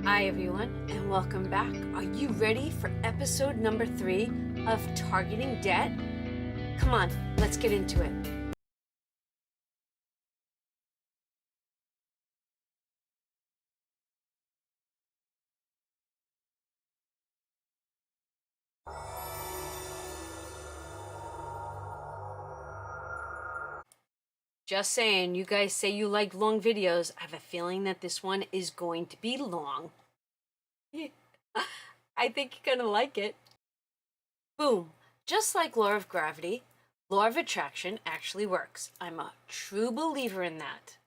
Hi everyone, and welcome back. Are you ready for episode number 3 of Targeting Debt? Come on, let's get into it. Just saying, you guys say you like long videos. I have a feeling that this one is going to be long. I think you're gonna like it. Boom. Just like law of gravity, law of attraction actually works. I'm a true believer in that.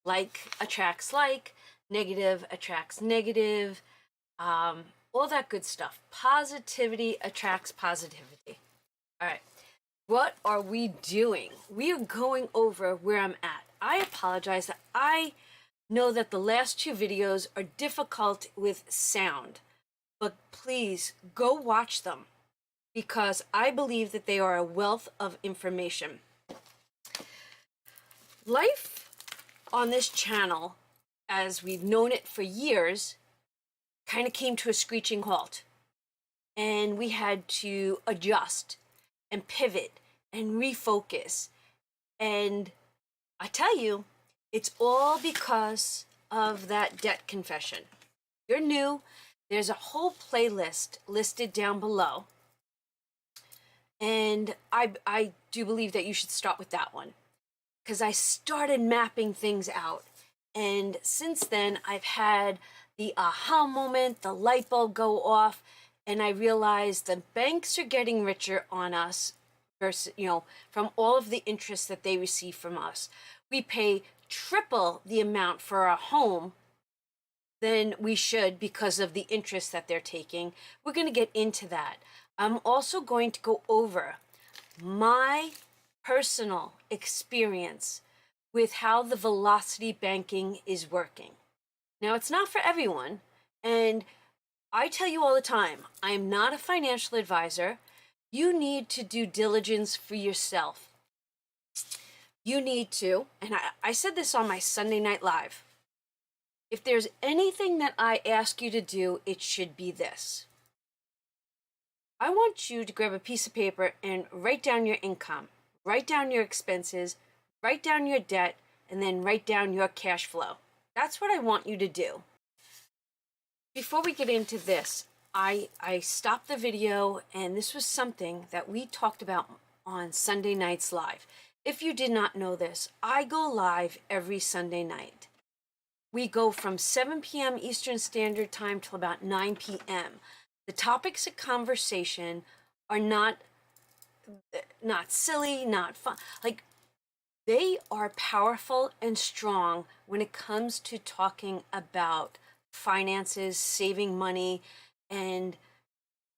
Like attracts like, negative attracts negative, all that good stuff. Positivity attracts positivity. All right. What are we doing? We are going over where I'm at. I apologize that I know that the last 2 videos are difficult with sound, but please go watch them because I believe that they are a wealth of information. Life on this channel, as we've known it for years, kind of came to a screeching halt. And we had to adjust and pivot and refocus. And I tell you, it's all because of that debt confession. You're new, there's a whole playlist listed down below. And I do believe that you should start with that one, because I started mapping things out. And since then, I've had the aha moment, the light bulb go off, and I realized the banks are getting richer on us versus, from all of the interest that they receive from us. We pay triple the amount for a home than we should because of the interest that they're taking. We're going to get into that. I'm also going to go over my personal experience with how the velocity banking is working. Now, it's not for everyone, and I tell you all the time, I am not a financial advisor. You need to do diligence for yourself. You need to, and I said this on my Sunday Night Live, if there's anything that I ask you to do, it should be this. I want you to grab a piece of paper and write down your income, write down your expenses, write down your debt, and then write down your cash flow. That's what I want you to do. Before we get into this, I stopped the video, and this was something that we talked about on Sunday Nights Live. If you did not know this, I go live every Sunday night. We go from 7 p.m. Eastern Standard Time till about 9 p.m. The topics of conversation are not silly, not fun. Like, they are powerful and strong when it comes to talking about finances, saving money, and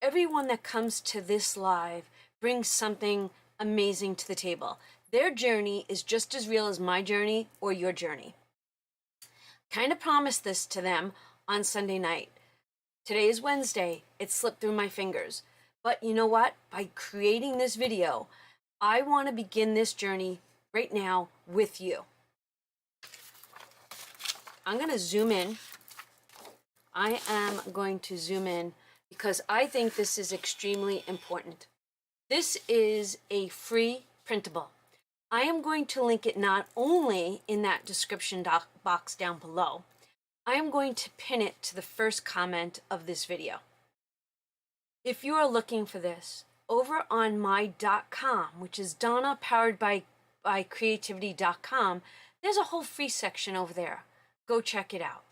everyone that comes to this live brings something amazing to the table. Their journey is just as real as my journey or your journey. Kind of promised this to them on Sunday night. Today is Wednesday. It slipped through my fingers. But you know what? By creating this video, I want to begin this journey right now with you. I'm going to zoom in. I am going to zoom in because I think this is extremely important. This is a free printable. I am going to link it not only in that description box down below, I am going to pin it to the first comment of this video. If you are looking for this, over on my.com, which is Donna powered by creativity.com, there's a whole free section over there. Go check it out.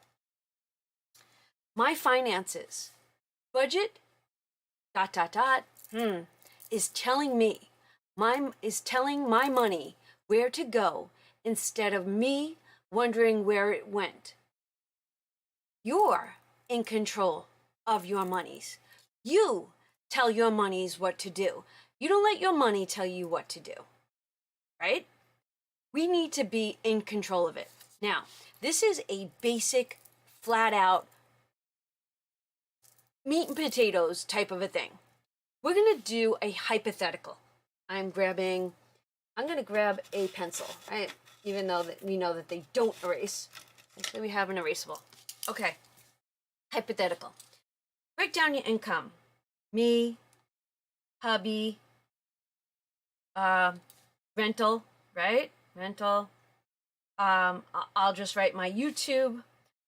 My finances, budget, is telling my money where to go instead of me wondering where it went. You're in control of your monies. You tell your monies what to do. You don't let your money tell you what to do, right? We need to be in control of it. Now, this is a basic, flat out, meat and potatoes type of a thing. We're going to do a hypothetical. I'm going to grab a pencil, right? Even though that we know that they don't erase. Actually, we have an erasable. Okay. Hypothetical. Write down your income. Me, hubby, rental, right? Rental. I'll just write my YouTube,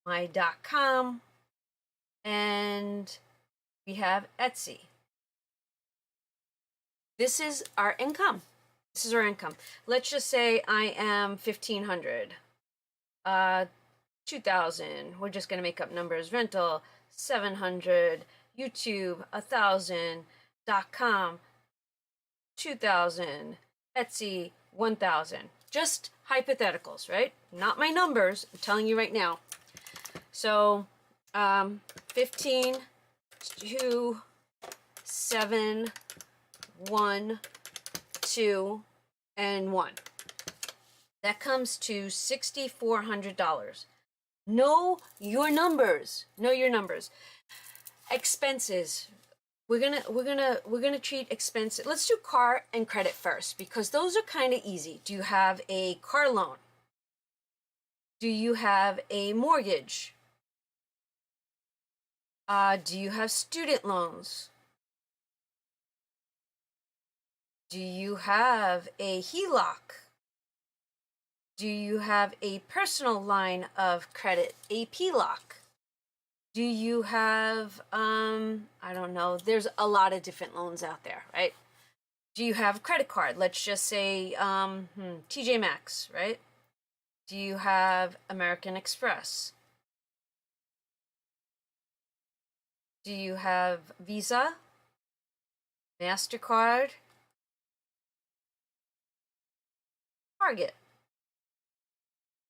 my .com, and we have Etsy. This is our income. This is our income. Let's just say I am 1,500. 2,000. We're just gonna make up numbers. Rental 700. YouTube 1,000. .com 2,000. Etsy 1,000. Just hypotheticals, right? Not my numbers. I'm telling you right now. So 15, 2, 7, 1, 2, and 1. That comes to $6,400. Know your numbers. Know your numbers. Expenses. We're gonna treat expenses. Let's do car and credit first because those are kind of easy. Do you have a car loan? Do you have a mortgage? Do you have student loans? Do you have a HELOC? Do you have a personal line of credit, a PLOC? Do you have, I don't know, there's a lot of different loans out there, right? Do you have a credit card? Let's just say TJ Maxx, right? Do you have American Express? Do you have Visa, MasterCard, Target?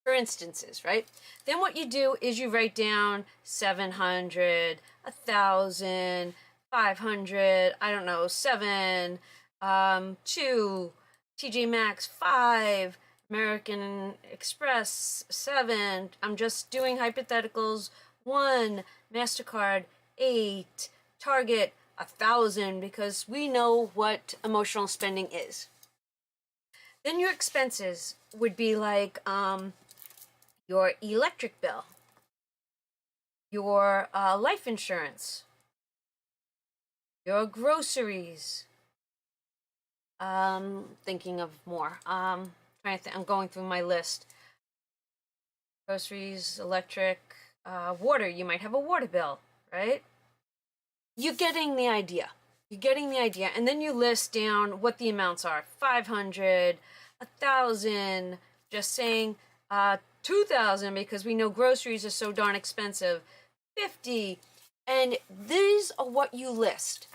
For instances, right? Then what you do is you write down 700, 1,000, 500, I don't know, 7, 2, TJ Maxx 5, American Express 7. I'm just doing hypotheticals. 1, MasterCard 8, Target 1,000 because we know what emotional spending is. Then your expenses would be like your electric bill, your life insurance, your groceries. Thinking of more. Trying to think. I'm going through my list. Groceries, electric, water. You might have a water bill, right? You're getting the idea. You're getting the idea, and then you list down what the amounts are: 500, 1,000. Just saying. 2,000 because we know groceries are so darn expensive. 50, and these are what you list.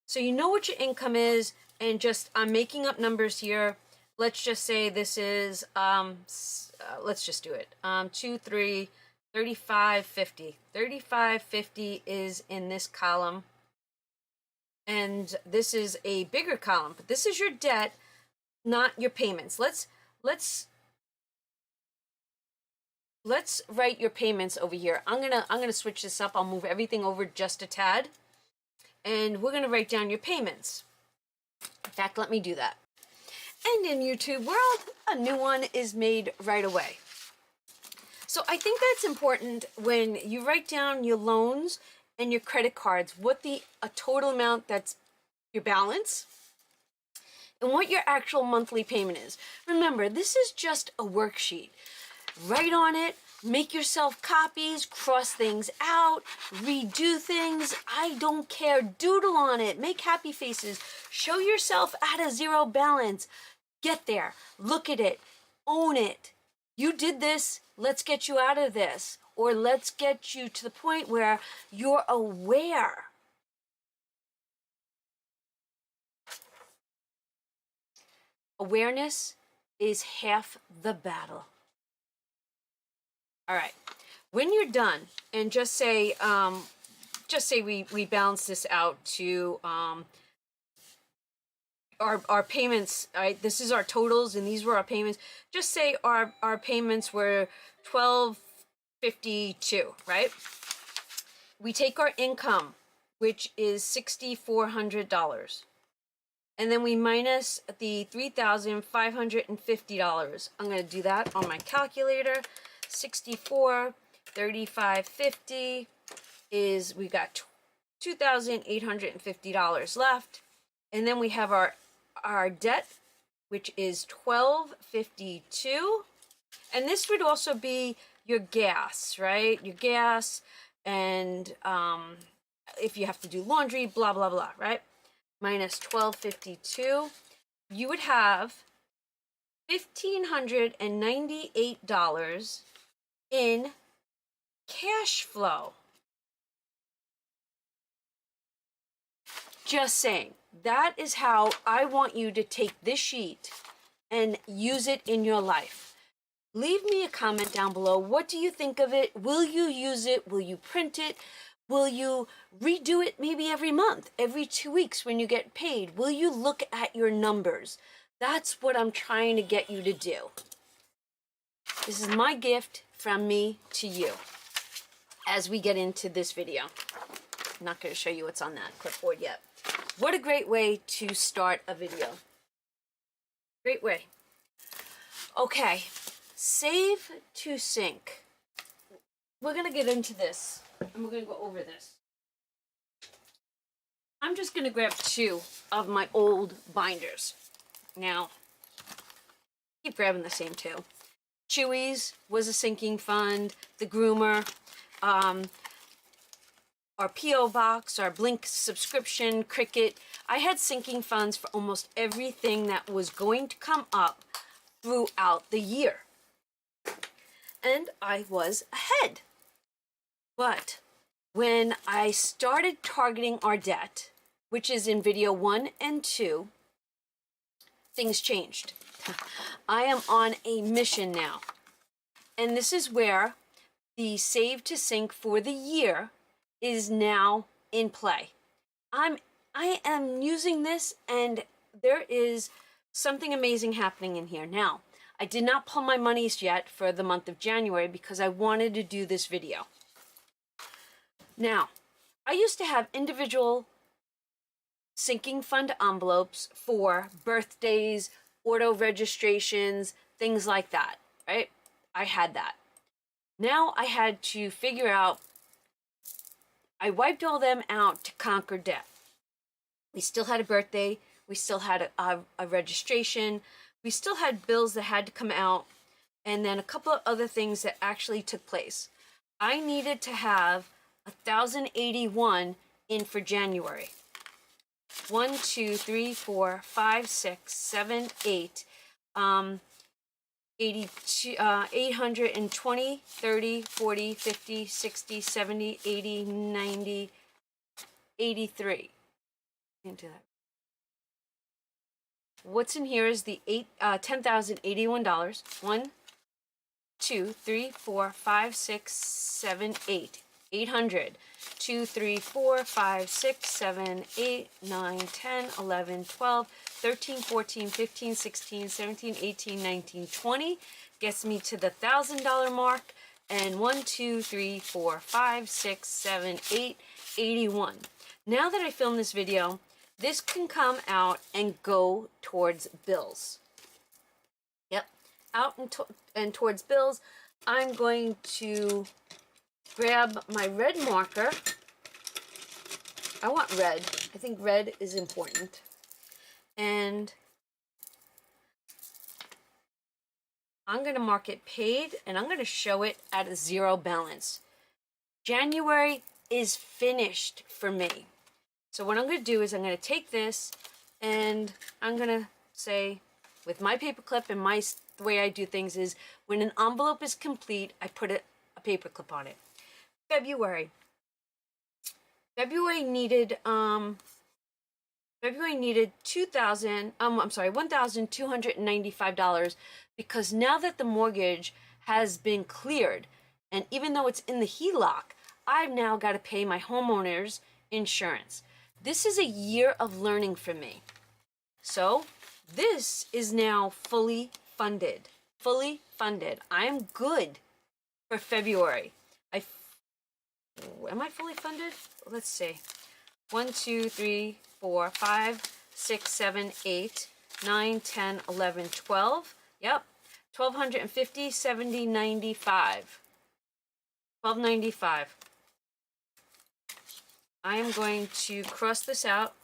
So you know what your income is, and just I'm making up numbers here. Let's just say this is let's just do it. 2, 3, 35, 50. 35, 50 is in this column, and this is a bigger column. But this is your debt, not your payments. Let's write your payments over here. I'm gonna switch this up. I'll move everything over just a tad, and we're gonna write down your payments. In fact, let me do that. And in YouTube world, a new one is made right away. So I think that's important when you write down your loans and your credit cards, what a total amount that's your balance, and what your actual monthly payment is. Remember, this is just a worksheet. Write on it, make yourself copies, cross things out, redo things. I don't care. Doodle on it, make happy faces, show yourself at a zero balance. Get there, look at it, own it. You did this, let's get you out of this. Or let's get you to the point where you're aware. Awareness is half the battle. All right, when you're done, and just say we balance this out to our payments. All right, this is our totals, and these were our payments. Just say our payments were $1,252, right? We take our income, which is $6,400, and then we minus the $3,550. I'm going to do that on my calculator. 64, 35, 50, is we got $2,850 left. And then we have our debt, which is $1,252. And this would also be your gas, right? Your gas and if you have to do laundry, blah, blah, blah, right? Minus $1,252. You would have $1,598 in cash flow. Just saying. That is how I want you to take this sheet and use it in your life. Leave me a comment down below. What do you think of it? Will you use it? Will you print it? Will you redo it maybe every month, every 2 weeks when you get paid? Will you look at your numbers? That's what I'm trying to get you to do. This is my gift from me to you as we get into this video. I'm not going to show you what's on that clipboard yet. What a great way to start a video. Great way. Okay, save to sync. We're going to get into this, and we're going to go over this. I'm just going to grab 2 of my old binders. Now, keep grabbing the same 2. Chewy's was a sinking fund, the groomer, our P.O. box, our Blink subscription, Cricket. I had sinking funds for almost everything that was going to come up throughout the year. And I was ahead. But when I started targeting our debt, which is in video 1 and 2, things changed. I am on a mission now. And this is where the save to sync for the year is now in play. I am using this, and there is something amazing happening in here. Now, I did not pull my monies yet for the month of January because I wanted to do this video. Now, I used to have individual sinking fund envelopes for birthdays, auto registrations, things like that, right? I had that. Now I had to figure out, I wiped all them out to conquer debt. We still had a birthday, we still had a registration, we still had bills that had to come out, and then a couple of other things that actually took place. I needed to have 1,081 in for January. 1, 2, 3, 4, 5, 6, 7, 8, 82, 820, 30, 40, 50, 60, 70, 80, 90, 83. Into that. What's in here is the $10,081. 1, 2, 3, 4, 5, 6, 7, 8. 800. 2, 3, 4, 5, 6, 7, 8, 9, 10, 11, 12, 13, 14, 15, 16, 17, 18, 19, 20. Gets me to the $1,000 mark. And 1, 2, 3, 4, 5, 6, 7, 8, 81. Now that I filmed this video, this can come out and go towards bills. Yep, out and towards bills. I'm going to grab my red marker. I want red. I think red is important. And I'm going to mark it paid, and I'm going to show it at a 0 balance. January is finished for me. So what I'm going to do is I'm going to take this, and I'm going to say, with my paperclip and the way I do things is, when an envelope is complete, I put a paperclip on it. February needed $1,295 because now that the mortgage has been cleared, and even though it's in the HELOC, I've now got to pay my homeowner's insurance. This is a year of learning for me. So this is now fully funded. Fully funded. I'm good for February. Am I fully funded? Let's see. 1, 2, 3, 4, 5, 6, 7, 8, 9, 10, 11, 12. Yep. 1,250, 70, 95. 1,295. I am going to cross this out.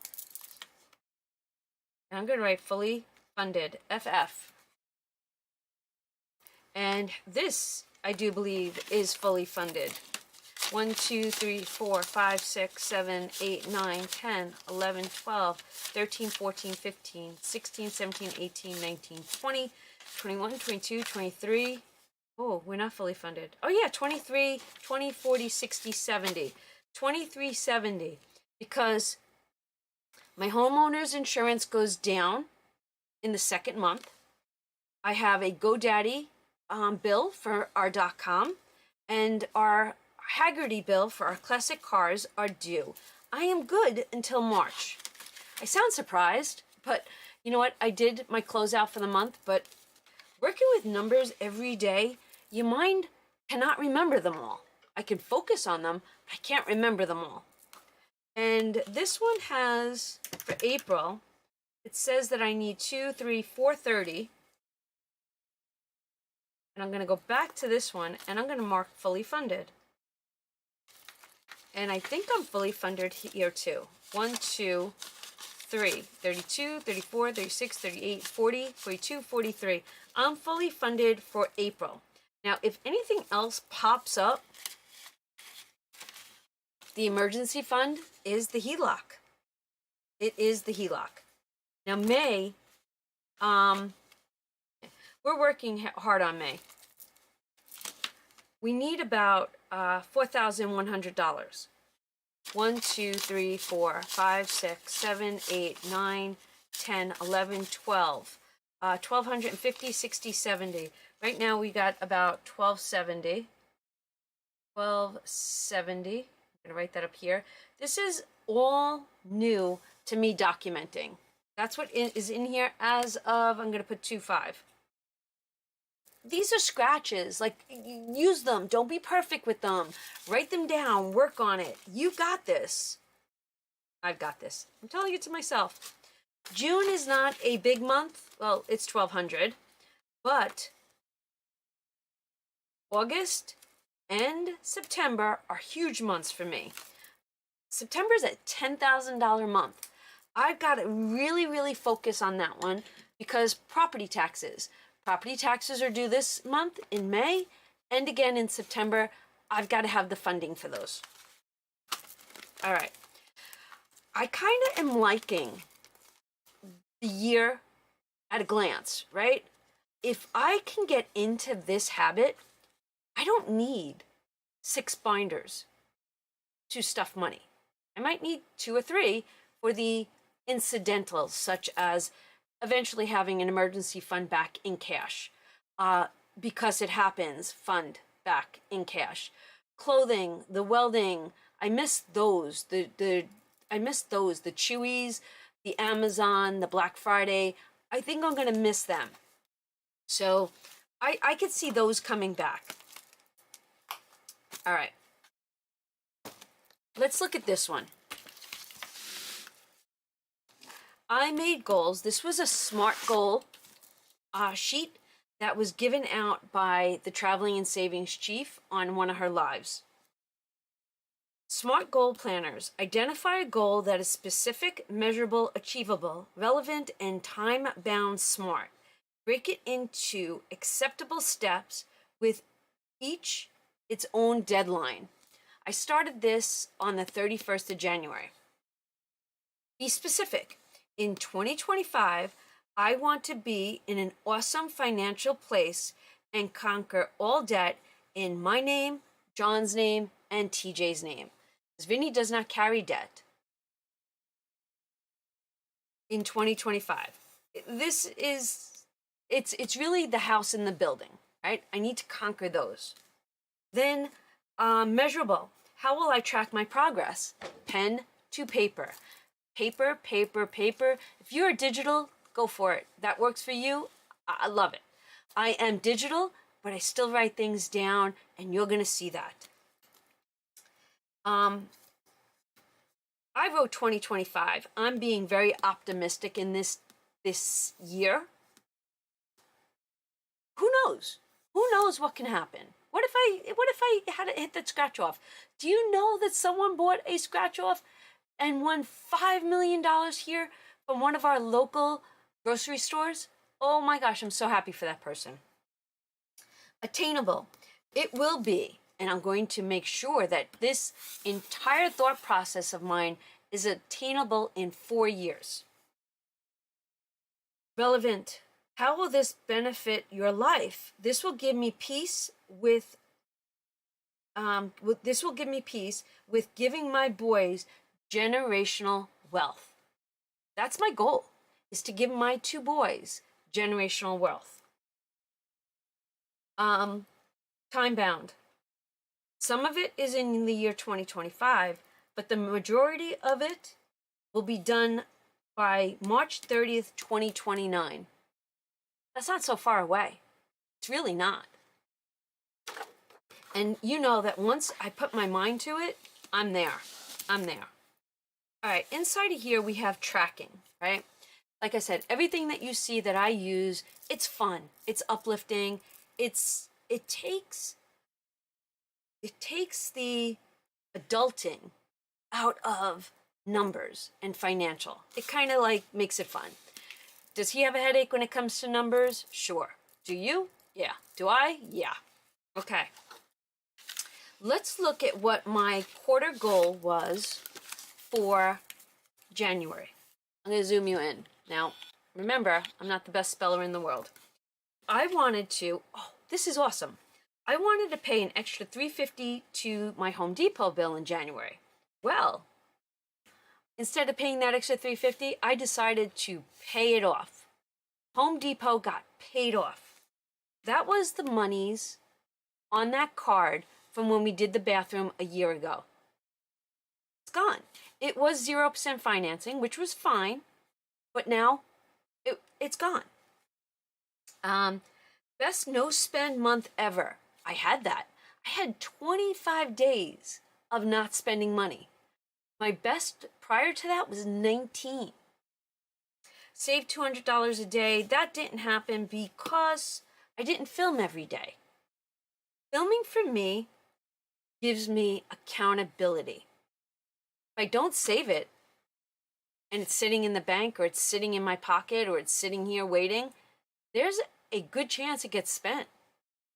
And I'm going to write fully funded, FF. And this, I do believe, is fully funded. 1, 2, 3, 4, 5, 6, 7, 8, 9, 10, 11, 12, 13, 14, 15, 16, 17, 18, 19, 20, 21, 22, 23. Oh, we're not fully funded. Oh yeah, 23, 20, 40, 60, 70. 2370, because my homeowner's insurance goes down in the second month. I have a GoDaddy bill for our .com, and our Haggerty bill for our classic cars are due. I am good until March. I sound surprised, but you know what? I did my closeout for the month, but working with numbers every day, your mind cannot remember them all. I can focus on them, but I can't remember them all. And this one has, for April, it says that I need 2, 3, 430. And I'm going to go back to this one, and I'm going to mark fully funded. And I think I'm fully funded here too. 1, 2, 3, 32, 34, 36, 38, 40, 42, 43. I'm fully funded for April. Now, if anything else pops up, the emergency fund is the HELOC. It is the HELOC. Now, May, we're working hard on May. We need about $4,100. 1, 2, 3, 4, 5, 6, 7, 8, 9, 10, 11, 12. 1,250, 60, 70. Right now we got about 1,270. 1,270. I'm going to write that up here. This is all new to me documenting. That's what is in here as of, I'm going to put 2.5. These are scratches. Like, use them. Don't be perfect with them. Write them down. Work on it. You got this. I've got this. I'm telling it to myself. June is not a big month. Well, it's 1,200. But August and September are huge months for me. September is a $10,000 month. I've got to really, really focus on that one because property taxes. Property taxes are due this month in May and again in September. I've got to have the funding for those. All right. I kind of am liking the year at a glance, right? If I can get into this habit, I don't need 6 binders to stuff money. I might need 2 or 3 for the incidentals, such as eventually having an emergency fund back in cash. Because it happens, fund back in cash. Clothing, the welding, I miss those. I miss those. The Chewies, the Amazon, the Black Friday. I think I'm gonna miss them. So I could see those coming back. All right. Let's look at this one. I made goals. This was a SMART goal sheet that was given out by the Traveling and Savings Chief on one of her lives. SMART goal planners identify a goal that is specific, measurable, achievable, relevant, and time-bound SMART. Break it into acceptable steps with each its own deadline. I started this on the 31st of January. Be specific. In 2025, I want to be in an awesome financial place and conquer all debt in my name, John's name, and TJ's name. Because Vinny does not carry debt. In 2025. This is, it's really the house and the building, right? I need to conquer those. Then, measurable. How will I track my progress? Pen to paper. Paper, paper, paper. If you're digital, go for it. That works for you. I love it. I am digital, but I still write things down, and you're going to see that. I wrote 2025. I'm being very optimistic in this year. Who knows? Who knows what can happen? What if I had to hit that scratch off? Do you know that someone bought a scratch off and won $5 million here from one of our local grocery stores? Oh my gosh, I'm so happy for that person. Attainable. It will be, and I'm going to make sure that this entire thought process of mine is attainable in 4 years. Relevant. How will this benefit your life? This will give me peace with giving my boys generational wealth. That's my goal, is to give my 2 boys generational wealth. Time bound. Some of it is in the year 2025, but the majority of it will be done by March 30th, 2029. That's not so far away. It's really not. And you know that once I put my mind to it, I'm there. I'm there. All right, inside of here we have tracking, right? Like I said, everything that you see that I use, it's fun, it's uplifting, it takes the adulting out of numbers and financial. It kind of like makes it fun. Does he have a headache when it comes to numbers? Sure. Do you? Yeah. Do I? Yeah. Okay. Let's look at what my quarter goal was for January. I'm going to zoom you in. Now, remember, I'm not the best speller in the world. I wanted to, oh, this is awesome. I wanted to pay an extra $350 to my Home Depot bill in January. Well, instead of paying that extra $350, I decided to pay it off. Home Depot got paid off. That was the monies on that card from when we did the bathroom a year ago. It's gone. It was 0% financing, which was fine, but now it's gone. Best no spend month ever. I had that. I had 25 days of not spending money. My best prior to that was 19. Saved $200 a day. That didn't happen because I didn't film every day. Filming for me gives me accountability. If I don't save it and it's sitting in the bank or it's sitting in my pocket or it's sitting here waiting, there's a good chance it gets spent.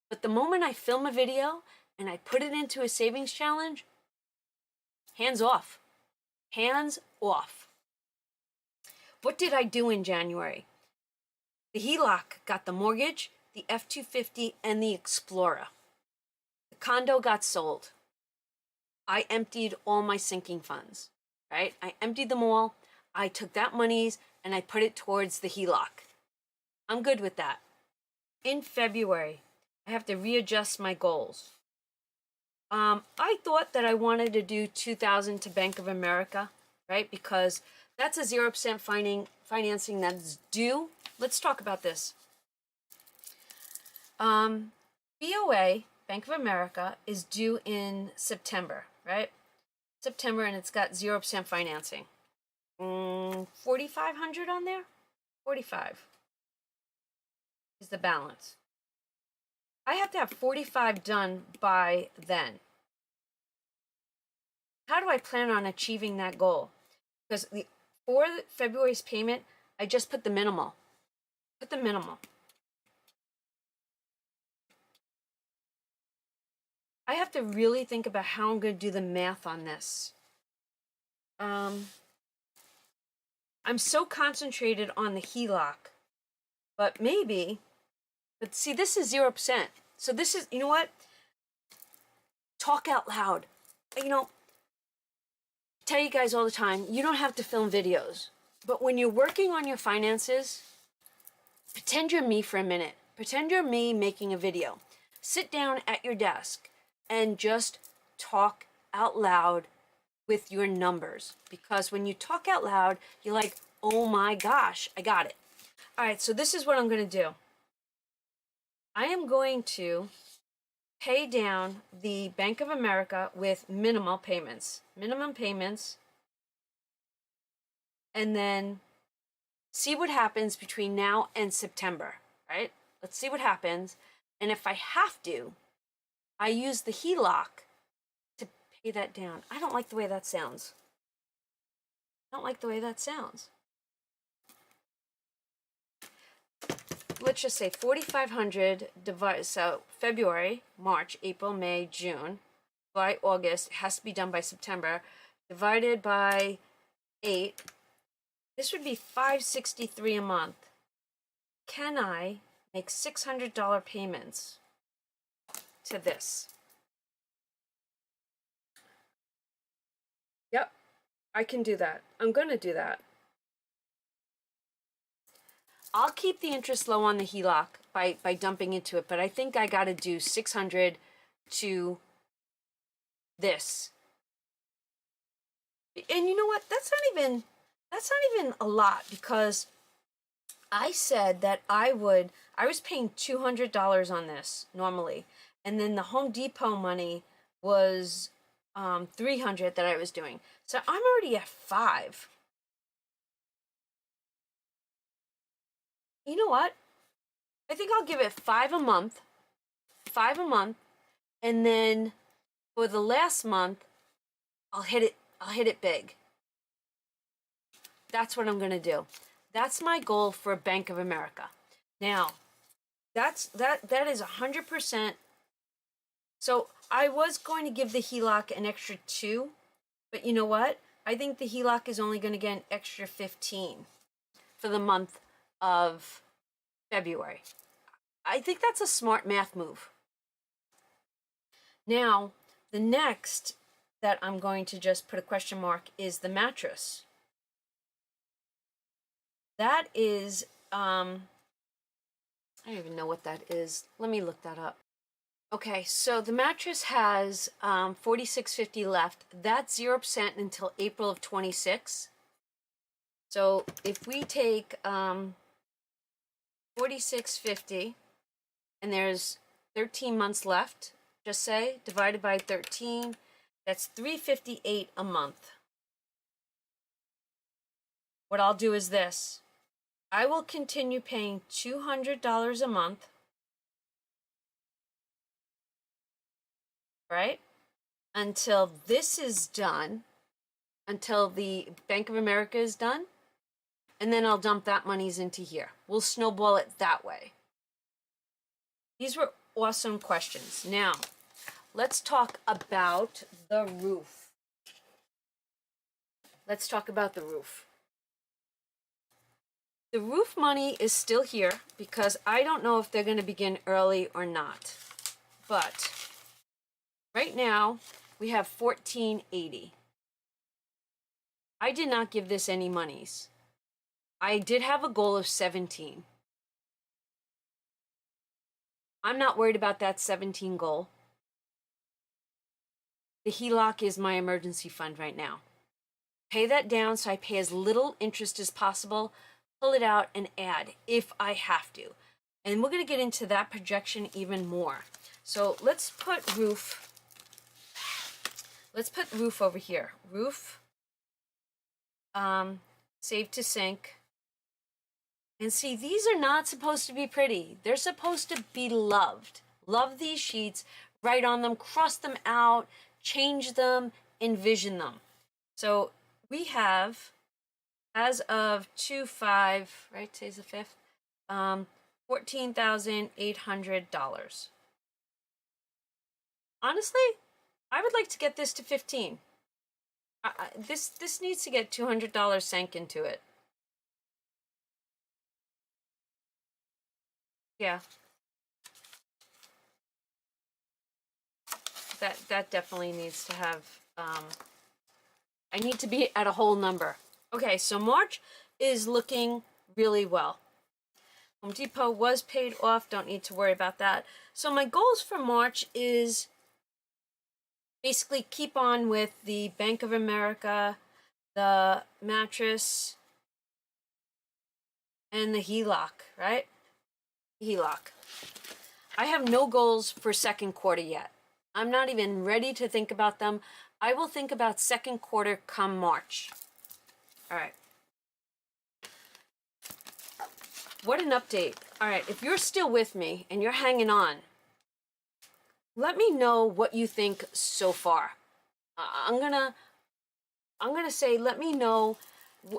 But the moment I film a video and I put it into a savings challenge, hands off. Hands off. What did I do in January? The HELOC got the mortgage, the F-250, and the Explorer. The condo got sold. I emptied all my sinking funds, right? I emptied them all. I took that monies and I put it towards the HELOC. I'm good with that. In February, I have to readjust my goals. I thought that I wanted to do $2,000 to Bank of America, right? Because that's a 0% financing that's due. Let's talk about this. BOA, Bank of America, is due in September, right? September, and it's got 0% financing. 4,500 on there? 45 is the balance. I have to have 45 done by then. How do I plan on achieving that goal? Because for February's payment, I just put the minimal. Put the minimal. I have to really think about how I'm going to do the math on this. I'm so concentrated on the HELOC, but see, this is 0%. So this is, you know what? Talk out loud. You know, I tell you guys all the time, you don't have to film videos. But when you're working on your finances, pretend you're me for a minute. Pretend you're me making a video. Sit down at your desk and just talk out loud with your numbers. Because when you talk out loud, you're like, oh my gosh, I got it. All right, so this is what I'm going to do. I am going to pay down the Bank of America with minimum payments, and then see what happens between now and September, right? Let's see what happens. And if I have to, I used the HELOC to pay that down. I don't like the way that sounds. I don't like the way that sounds. Let's just say 4,500 divided, so February, March, April, May, June, July, August, it has to be done by September, divided by 8, this would be $563 a month. Can I make $600 payments to this? Yep, I can do that. I'm going to do that. I'll keep the interest low on the HELOC by dumping into it, but I think I got to do 600 to this. And you know what? That's not even a lot, because I said that I was paying $200 on this normally, and then the Home Depot money was $300 that I was doing. So I'm already at $5. You know what? I think I'll give it $5 a month, and then for the last month, I'll hit it big. That's what I'm gonna do. That's my goal for Bank of America. Now, that is 100%. So I was going to give the HELOC an extra 2, but you know what? I think the HELOC is only going to get an extra 15 for the month of February. I think that's a smart math move. Now, the next that I'm going to just put a question mark is the mattress. That is, I don't even know what that is. Let me look that up. Okay, so the mattress has $46.50 left. That's 0% until April of 26. So if we take $46.50 and there's 13 months left, just say, divided by 13, that's $358 a month. What I'll do is this. I will continue paying $200 a month, right? Until this is done, until the Bank of America is done, and then I'll dump that monies into here. We'll snowball it that way. These were awesome questions. Now, let's talk about the roof. Let's talk about the roof. The roof money is still here because I don't know if they're going to begin early or not. But right now, we have $14.80. I did not give this any monies. I did have a goal of 17. I'm not worried about that 17 goal. The HELOC is my emergency fund right now. Pay that down so I pay as little interest as possible, pull it out and add if I have to. And we're going to get into that projection even more. So let's put roof. Let's put roof over here. Roof, save to sync. And see, these are not supposed to be pretty. They're supposed to be loved. Love these sheets, write on them, cross them out, change them, envision them. So we have, as of 2/5, right, today's the 5th, $14,800. Honestly, I would like to get this to 15. This needs to get $200 sank into it. Yeah. That definitely needs to have, I need to be at a whole number. Okay, so March is looking really well. Home Depot was paid off, don't need to worry about that. So my goals for March is basically keep on with the Bank of America, the mattress, and the HELOC, right? HELOC. I have no goals for second quarter yet. I'm not even ready to think about them. I will think about second quarter come March. All right. What an update. All right, if you're still with me and you're hanging on, let me know what you think so far. I'm gonna say, let me know,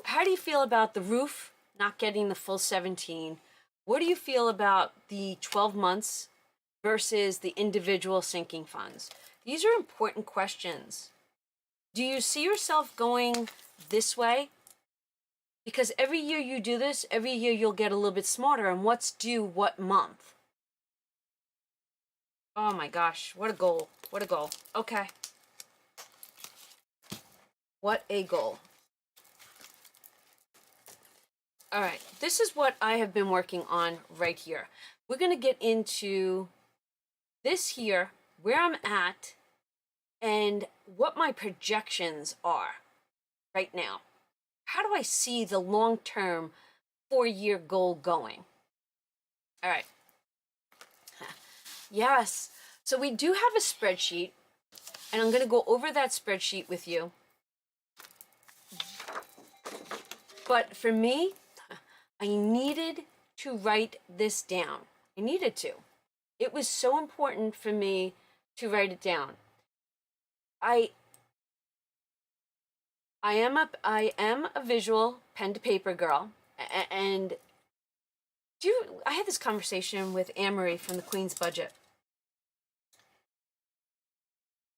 how do you feel about the roof not getting the full 17? What do you feel about the 12 months versus the individual sinking funds? These are important questions. Do you see yourself going this way? Because every year you do this, every year you'll get a little bit smarter on what's due what month. Oh my gosh, what a goal. What a goal. Okay. What a goal. All right, this is what I have been working on right here. We're going to get into this here, where I'm at, and what my projections are right now. How do I see the long-term 4-year goal going? All right. Yes. So we do have a spreadsheet, and I'm going to go over that spreadsheet with you. But for me, I needed to write this down. I needed to. It was so important for me to write it down. I am a visual pen to paper girl, and I had this conversation with Anne-Marie from the Queen's Budget.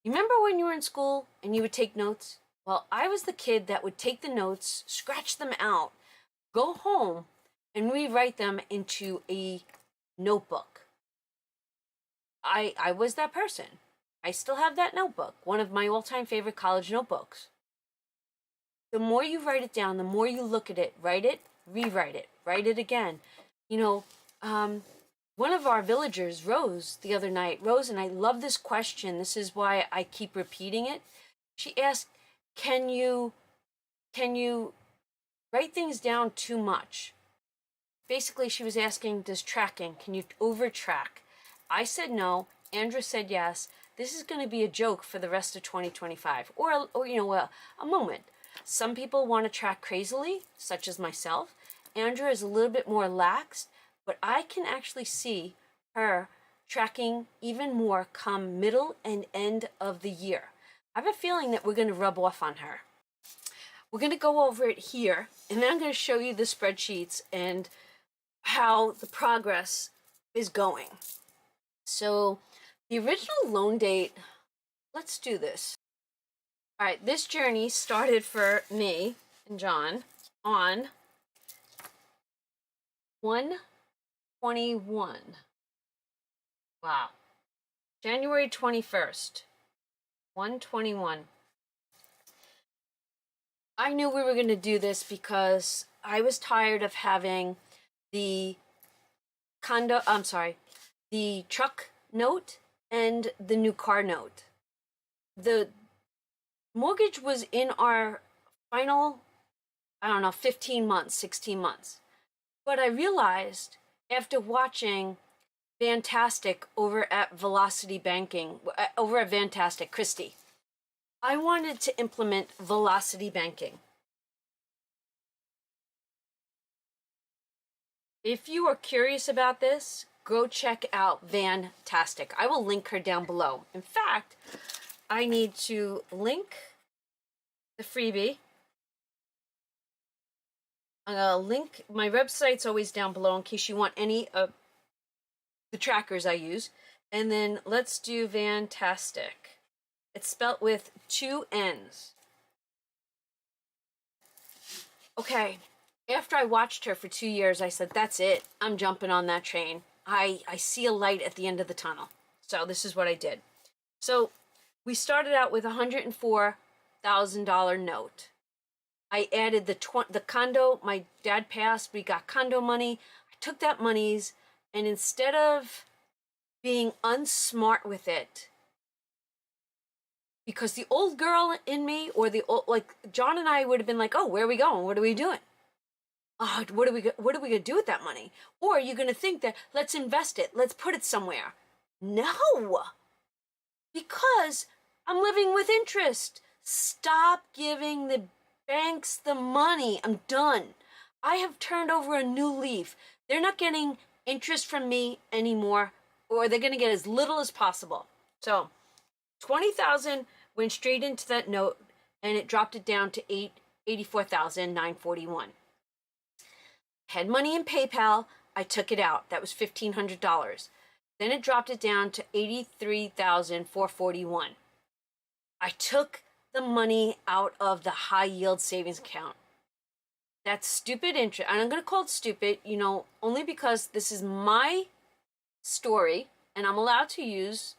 You remember when you were in school and you would take notes? Well, I was the kid that would take the notes, scratch them out, go home, and rewrite them into a notebook. I was that person. I still have that notebook, one of my all-time favorite college notebooks. The more you write it down, the more you look at it, write it, rewrite it, write it again. You know, one of our villagers, Rose, the other night, Rose, and I love this question. This is why I keep repeating it. She asked, can you write things down too much? Basically, she was asking, can you over-track? I said no. Andrew said yes. This is going to be a joke for the rest of 2025, or you know, a moment. Some people want to track crazily, such as myself. Andrew is a little bit more lax, but I can actually see her tracking even more come middle and end of the year. I have a feeling that we're going to rub off on her. We're going to go over it here, and then I'm going to show you the spreadsheets and how the progress is going. So the original loan date, let's do this. All right, this journey started for me and John on 1/21. Wow. January 21st, 1/21. I knew we were going to do this because I was tired of having the the truck note and the new car note. The mortgage was in our final, 15 months, 16 months. But I realized after watching Fantastic over at Velocity Banking, over at Fantastic, Christy, I wanted to implement Velocity Banking. If you are curious about this, go check out Fantastic. I will link her down below. In fact, I need to link the freebie. I'm going to link, my website's always down below in case you want any of the trackers I use. And then let's do Fantastic. It's spelt with 2 N's. Okay, after I watched her for 2 years, I said, that's it. I'm jumping on that train. I see a light at the end of the tunnel. So this is what I did. So we started out with a $104,000 note. I added the condo. My dad passed. We got condo money. I took that monies, and instead of being unsmart with it, because the old girl in me, or the old, like John and I would have been like, oh, where are we going? What are we doing? Oh, what are we gonna do with that money? Or you're gonna think that let's invest it, let's put it somewhere. No, because I'm living with interest. Stop giving the banks the money. I'm done. I have turned over a new leaf. They're not getting interest from me anymore, or they're going to get as little as possible. So 20,000 went straight into that note, and it dropped it down to 84,941. Had money in PayPal, I took it out. That was $1,500. Then it dropped it down to 83,441. I took the money out of the high yield savings account. That's stupid interest. And I'm going to call it stupid, only because this is my story and I'm allowed to use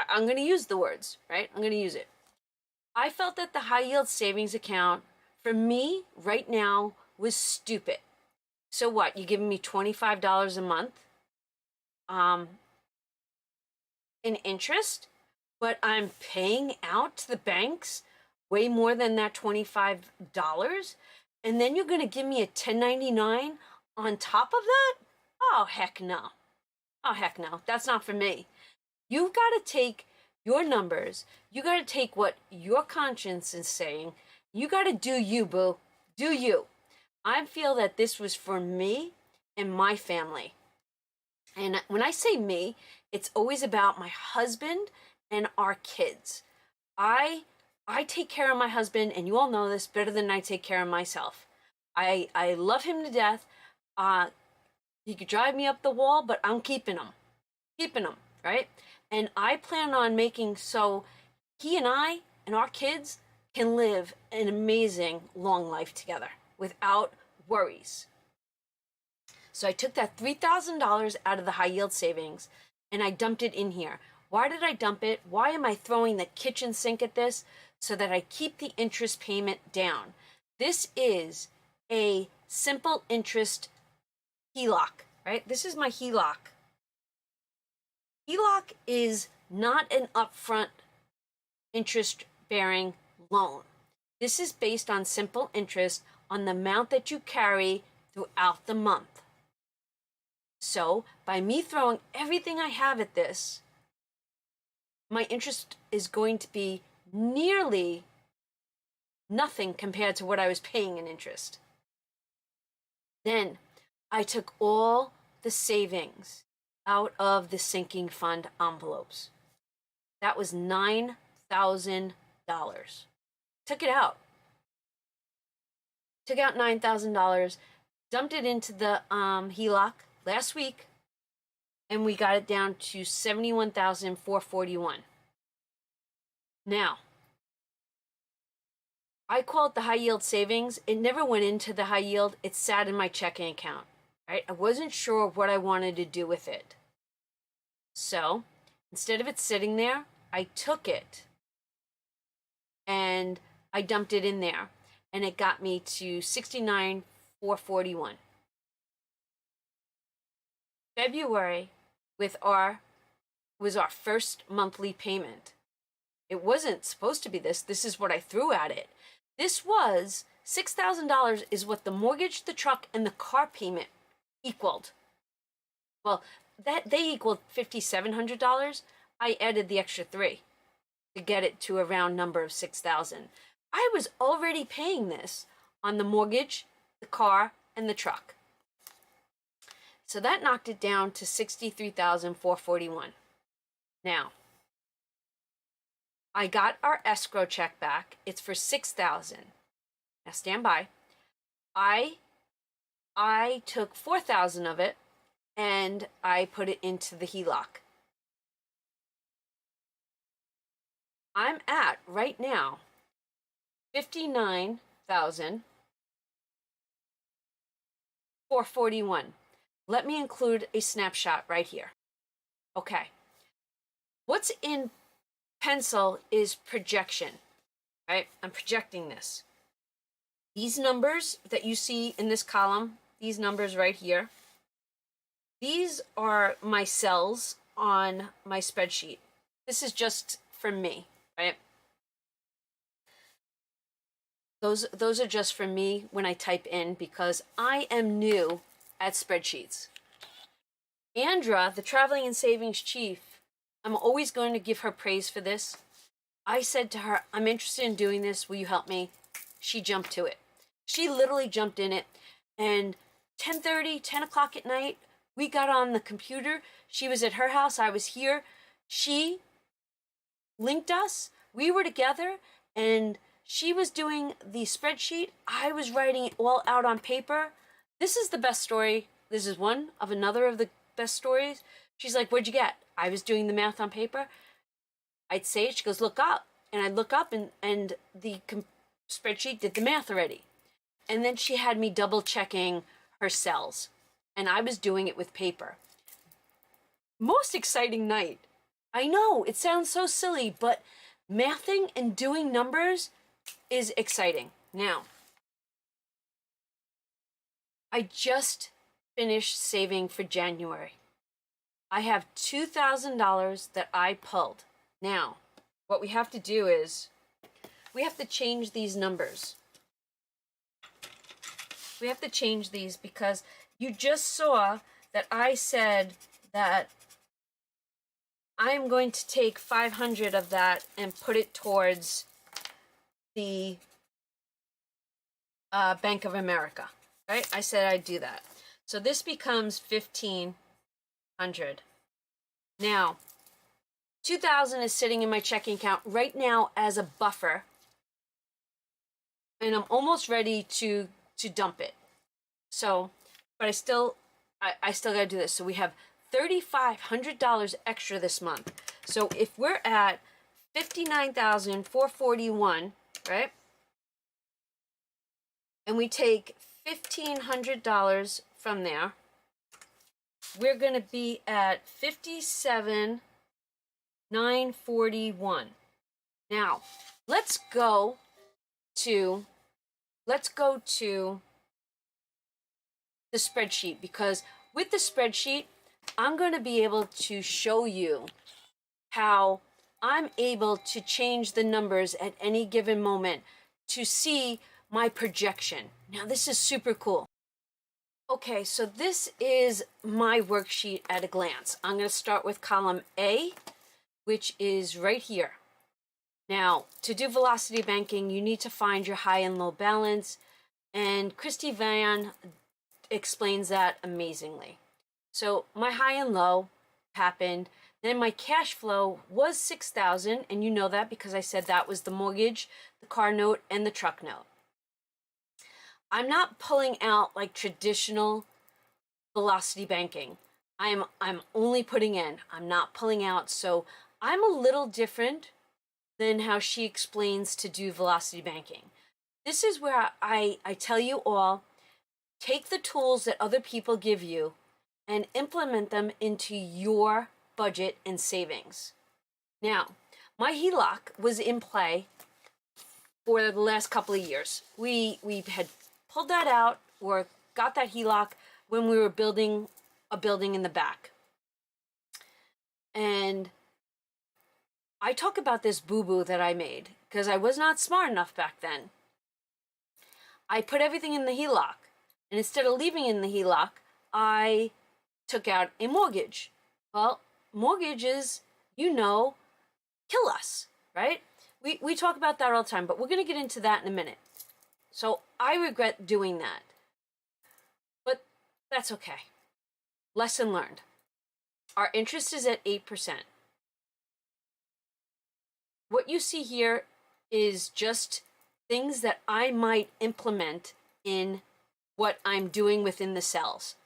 I'm going to use the words, right? I'm going to use it. I felt that the high yield savings account for me right now was stupid. So what? You're giving me $25 a month in interest, but I'm paying out to the banks way more than that $25, and then you're going to give me a 1099 on top of that? Oh, heck no. Oh, heck no. That's not for me. You've got to take your numbers. You got to take what your conscience is saying. You got to do you, boo. Do you. I feel that this was for me and my family. And when I say me, it's always about my husband and our kids. I take care of my husband, and you all know this, better than I take care of myself. I love him to death. He could drive me up the wall, but I'm keeping him. Keeping him, right? And I plan on making so he and I and our kids can live an amazing long life together without worries. So I took that $3,000 out of the high yield savings and I dumped it in here. Why did I dump it? Why am I throwing the kitchen sink at this? So that I keep the interest payment down. This is a simple interest HELOC, right? This is my HELOC. HELOC is not an upfront interest-bearing loan. This is based on simple interest on the amount that you carry throughout the month. So, by me throwing everything I have at this, my interest is going to be nearly nothing compared to what I was paying in interest. Then I took all the savings out of the sinking fund envelopes. That was $9,000. Took it out. Took out $9,000, dumped it into the HELOC last week, and we got it down to $71,441. Now, I call it the high yield savings. It never went into the high yield. It sat in my checking account, right? I wasn't sure what I wanted to do with it. So instead of it sitting there, I took it and I dumped it in there, and it got me to $69,441. February was our first monthly payment. It wasn't supposed to be this. This is what I threw at it. This was $6,000 is what the mortgage, the truck, and the car payment equaled. Well, that they equaled $5,700. I added the extra $3 to get it to a round number of $6,000. I was already paying this on the mortgage, the car, and the truck. So that knocked it down to $63,441. Now, I got our escrow check back. It's for $6,000. Now stand by. I took $4,000 of it and I put it into the HELOC. I'm at right now $59,441. Let me include a snapshot right here. Okay. What's in pencil is projection, right? I'm projecting this. These numbers that you see in this column, these numbers right here, these are my cells on my spreadsheet. This is just for me, right? Those are just for me when I type in, because I am new at spreadsheets. Andra, the traveling and savings chief, I'm always going to give her praise for this. I said to her, I'm interested in doing this. Will you help me? She jumped to it. She literally jumped in it. And 10:30, 10 o'clock at night, we got on the computer. She was at her house. I was here. She linked us. We were together, and she was doing the spreadsheet. I was writing it all out on paper. This is the best story. This is one of another of the best stories. She's like, "What'd you get?" I was doing the math on paper. I'd say it. She goes, "Look up." And I'd look up, and the spreadsheet did the math already. And then she had me double checking her cells. And I was doing it with paper. Most exciting night. I know, it sounds so silly, but mathing and doing numbers is exciting. Now, I just finished saving for January. I have $2,000 that I pulled. Now, what we have to do is we have to change these numbers. We have to change these because you just saw that I said that I'm going to take 500 of that and put it towards the Bank of America, right? I said I'd do that. So this becomes 1,500. Now, 2,000 is sitting in my checking account right now as a buffer, and I'm almost ready to dump it. So, but I still gotta do this. So we have $3,500 extra this month. So if we're at 59,441, right? And we take $1,500 from there, we're gonna be at 57,941. Now, let's go to the spreadsheet, because with the spreadsheet, I'm going to be able to show you how I'm able to change the numbers at any given moment to see my projection. Now, this is super cool. Okay, so this is my worksheet at a glance. I'm going to start with column A, which is right here. Now, to do velocity banking, you need to find your high and low balance, and Christy Van explains that amazingly. So my high and low happened. Then my cash flow was $6,000, and you know that because I said that was the mortgage, the car note, and the truck note. I'm not pulling out like traditional velocity banking. I'm only putting in. I'm not pulling out. So I'm a little different than how she explains to do velocity banking. This is where I tell you all, take the tools that other people give you and implement them into your budget and savings. Now, my HELOC was in play for the last couple of years. We had pulled that out or got that HELOC when we were building a building in the back. And I talk about this boo-boo that I made because I was not smart enough back then. I put everything in the HELOC, and instead of leaving it in the HELOC, I took out a mortgage. Well, mortgages, kill us, right? We talk about that all the time, but we're going to get into that in a minute. So I regret doing that. But that's okay. Lesson learned. Our interest is at 8%. What you see here is just things that I might implement in what I'm doing within the cells.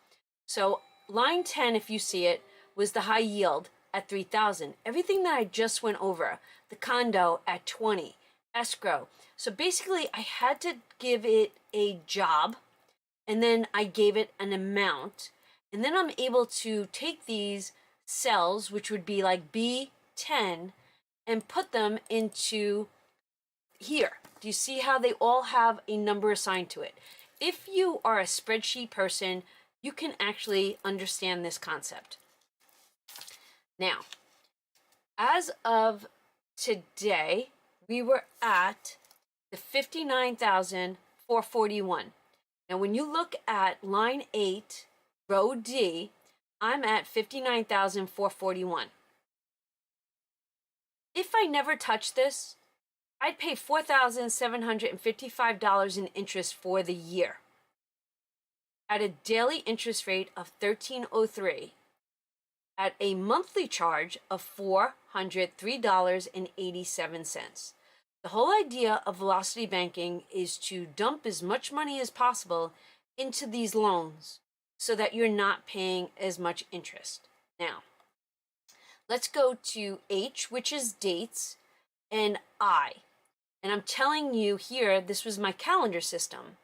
So line 10, if you see it, was the high yield at 3,000. Everything that I just went over, the condo at 20, escrow. So basically I had to give it a job, and then I gave it an amount, and then I'm able to take these cells, which would be like B10, and put them into here. Do you see how they all have a number assigned to it? If you are a spreadsheet person, you can actually understand this concept. Now, as of today, we were at the 59,441. Now, when you look at line 8, row D, I'm at 59,441. If I never touch this, I'd pay $4,755 in interest for the year at a daily interest rate of $13.03 at a monthly charge of $403.87. The whole idea of velocity banking is to dump as much money as possible into these loans so that you're not paying as much interest. Now, let's go to H, which is dates, and I. And I'm telling you here, this was my calendar system.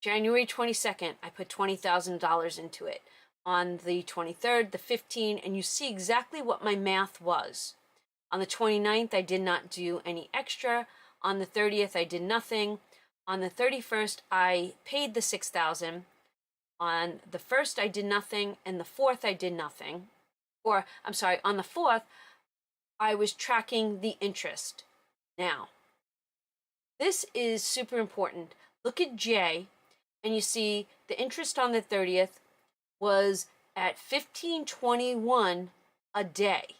January 22nd, I put $20,000 into it. On the 23rd, the 15th, and you see exactly what my math was. On the 29th, I did not do any extra. On the 30th, I did nothing. On the 31st, I paid the $6,000. On the 1st, I did nothing, and the 4th, I did nothing. Or, I'm sorry, on the 4th, I was tracking the interest. Now, this is super important. Look at J, and you see the interest on the 30th was at $15.21 a day.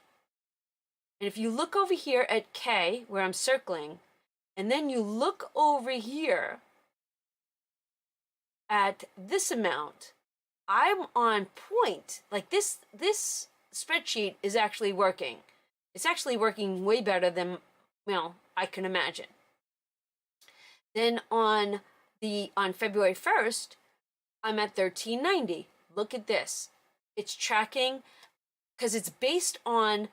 And if you look over here at K, where I'm circling, and then you look over here at this amount, I'm on point. Like this spreadsheet is actually working. It's actually working way better than, I can imagine. Then on February 1st, I'm at $13.90. Look at this. It's tracking because it's based on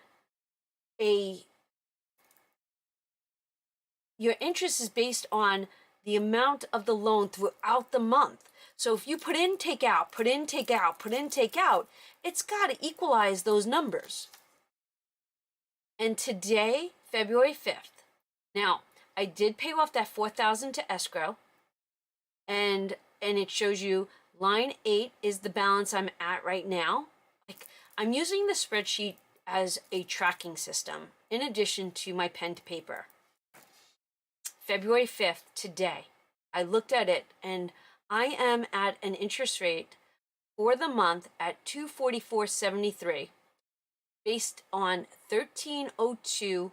your interest is based on the amount of the loan throughout the month. So if you put in, take out, put in, take out, put in, take out, it's got to equalize those numbers. And today, February 5th. Now, I did pay off that $4,000 to escrow, and it shows you line 8 is the balance I'm at right now. Like, I'm using the spreadsheet as a tracking system in addition to my pen to paper. February 5th, today, I looked at it and I am at an interest rate for the month at $244.73 based on $13.02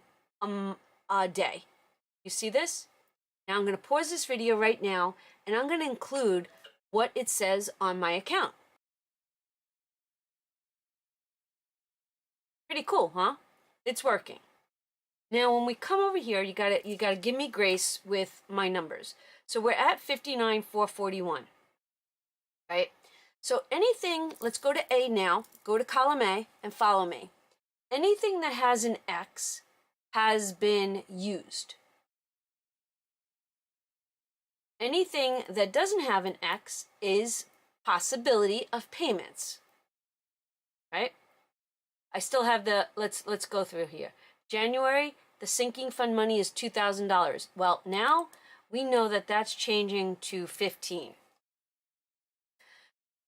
a day. You see this? Now I'm going to pause this video right now and I'm going to include what it says on my account. Pretty cool, huh? It's working. Now, when we come over here, you gotta give me grace with my numbers. So we're at 59,441, right? So anything, let's go to A now, go to column A and follow me. Anything that has an X has been used. Anything that doesn't have an X is possibility of payments, right? I still have the, let's go through here. January, the sinking fund money is $2,000. Well, now we know that that's changing to 15.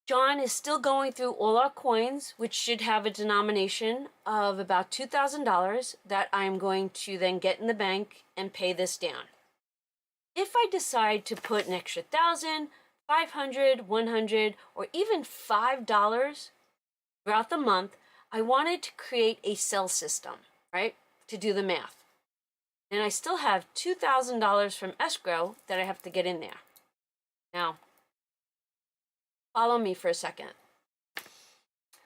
John is still going through all our coins, which should have a denomination of about $2,000 that I'm going to then get in the bank and pay this down. If I decide to put an extra $1,000, $500, $100, or even $5 throughout the month, I wanted to create a cell system, right, to do the math. And I still have $2,000 from escrow that I have to get in there. Now, follow me for a second.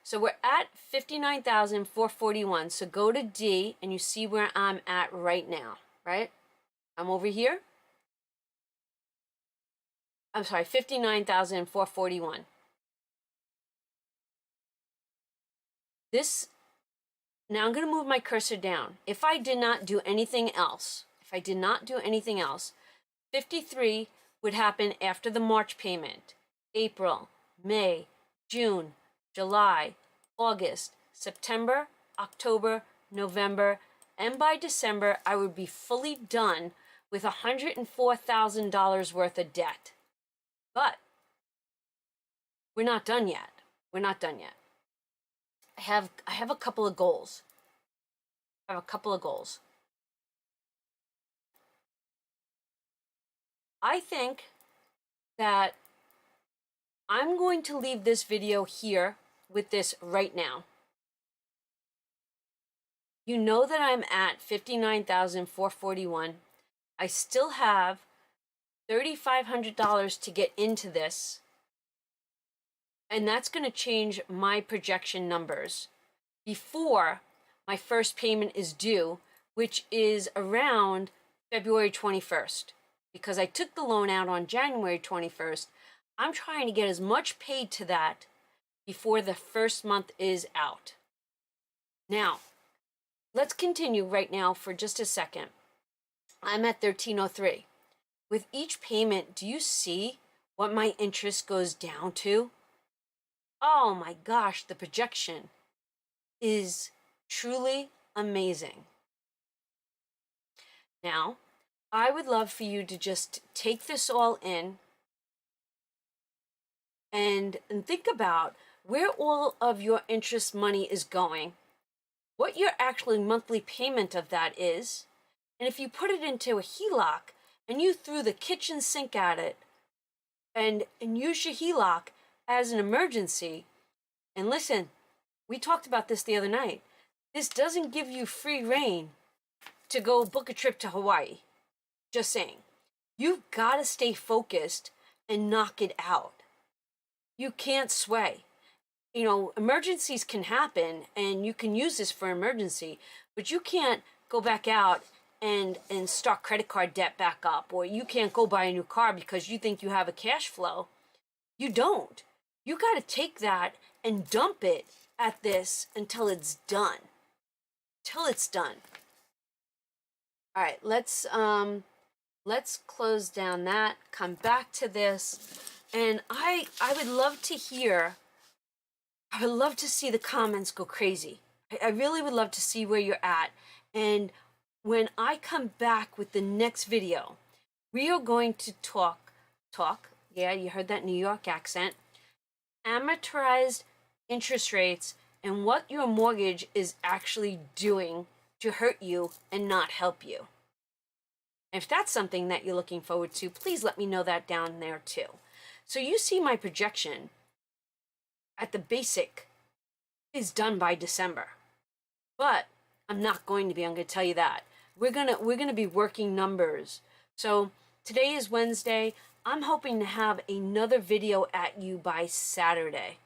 So we're at 59,441. So go to D and you see where I'm at right now, right? I'm over here. I'm sorry, 59,441. Now I'm going to move my cursor down. If I did not do anything else, 53 would happen after the March payment. April, May, June, July, August, September, October, November, and by December, I would be fully done with $104,000 worth of debt. But we're not done yet. I have a couple of goals. I think that I'm going to leave this video here with this right now. You know that I'm at 59,441. I still have $3,500 to get into this. And that's going to change my projection numbers. before my first payment is due, which is around February 21st. Because I took the loan out on January 21st, I'm trying to get as much paid to that before the first month is out. Now, let's continue right now for just a second. I'm at 1303. With each payment, do you see what my interest goes down to? Oh my gosh, the projection is truly amazing. Now, I would love for you to just take this all in and think about where all of your interest money is going, what your actual monthly payment of that is, and if you put it into a HELOC and you threw the kitchen sink at it and use your HELOC as an emergency, and listen, we talked about this the other night, this doesn't give you free reign to go book a trip to Hawaii. Just saying. You've got to stay focused and knock it out. You can't sway. Emergencies can happen and you can use this for emergency, but you can't go back out and start credit card debt back up, or you can't go buy a new car because you think you have a cash flow. You don't. You got to take that and dump it at this until it's done. Till it's done. All right, let's close down that, come back to this, and I would love to hear, I would love to see the comments go crazy. I really would love to see where you're at. And when I come back with the next video, we are going to talk, yeah, you heard that New York accent, amortized interest rates and what your mortgage is actually doing to hurt you and not help you. If that's something that you're looking forward to, please let me know that down there too. So you see my projection at the basic is done by December. But I'm not going to be, I'm going to tell you that. We're going to be working numbers. So today is Wednesday. I'm hoping to have another video at you by Saturday.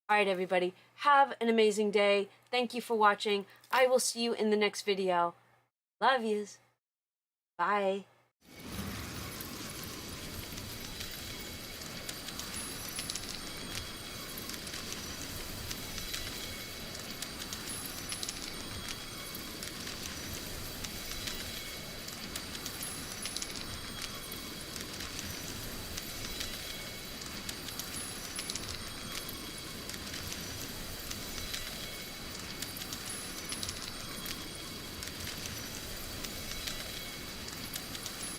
All right, everybody, have an amazing day. Thank you for watching. I will see you in the next video. Love yous. Bye.